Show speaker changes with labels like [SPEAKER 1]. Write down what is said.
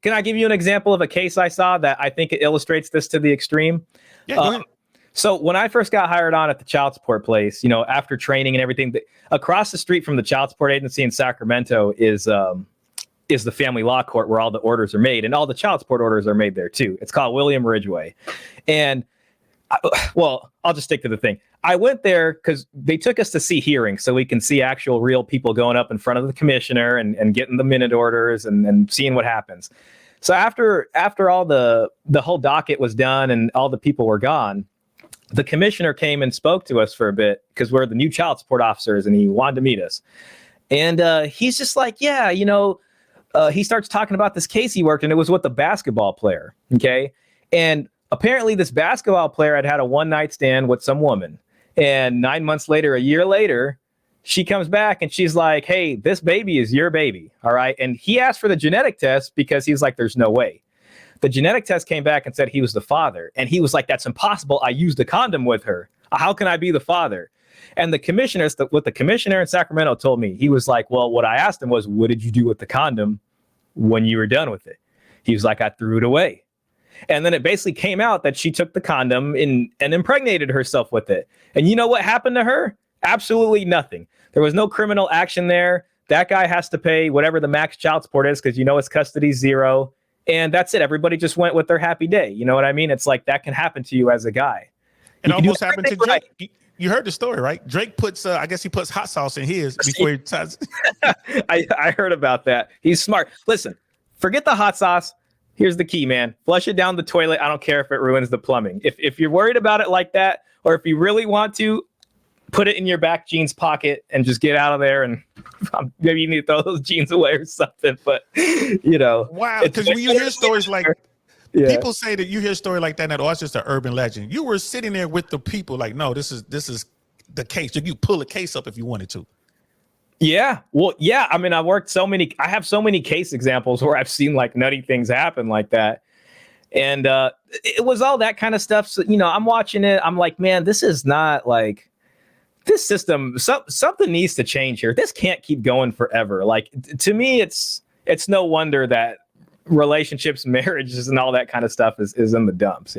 [SPEAKER 1] Can I give you an example of a case I saw that I think it illustrates this to the extreme?
[SPEAKER 2] Yeah, go ahead.
[SPEAKER 1] So when I first got hired on at the child support place, after training and everything, across the street from the child support agency in Sacramento is the family law court where all the orders are made, and all the child support orders are made there too. It's called William Ridgway. And I'll just stick to the thing. I went there because they took us to see hearings so we can see actual real people going up in front of the commissioner and getting the minute orders and seeing what happens. So after all the whole docket was done and all the people were gone, the commissioner came and spoke to us for a bit because we're the new child support officers and he wanted to meet us. And he's just like, yeah, he starts talking about this case he worked and it was with a basketball player. Okay. And apparently this basketball player had a one night stand with some woman. And 9 months later, a year later, she comes back and she's like, hey, this baby is your baby. All right. And he asked for the genetic test because he's like, there's no way. The genetic test came back and said he was the father. And he was like, that's impossible. I used a condom with her. How can I be the father? And the commissioner in Sacramento told me, he was like, well, what I asked him was, what did you do with the condom when you were done with it? He was like, I threw it away. And then it basically came out that she took the condom and impregnated herself with it. And you know what happened to her? Absolutely nothing. There was no criminal action there. That guy has to pay whatever the max child support is because his custody's $0. And that's it. Everybody just went with their happy day. You know what I mean? It's like that can happen to you as a guy.
[SPEAKER 2] It almost happened to Drake. Right. You heard the story, right? Drake puts, I guess he puts hot sauce in his before he ties.
[SPEAKER 1] I heard about that. He's smart. Listen, forget the hot sauce. Here's the key, man. Flush it down the toilet. I don't care if it ruins the plumbing. If you're worried about it like that, or if you really want to, put it in your back jeans pocket and just get out of there. And maybe you need to throw those jeans away or something. But,
[SPEAKER 2] Wow. Because when you hear stories like people say that you hear a story like that, oh, it's just an urban legend. You were sitting there with the people like, no, this is the case. You pull a case up if you wanted to.
[SPEAKER 1] Yeah. Well, yeah. I mean, I have so many case examples where I've seen like nutty things happen like that. And it was all that kind of stuff. So, I'm watching it. I'm like, man, this is not like this system. Something needs to change here. This can't keep going forever. Like to me, it's no wonder that relationships, marriages and all that kind of stuff is in the dumps,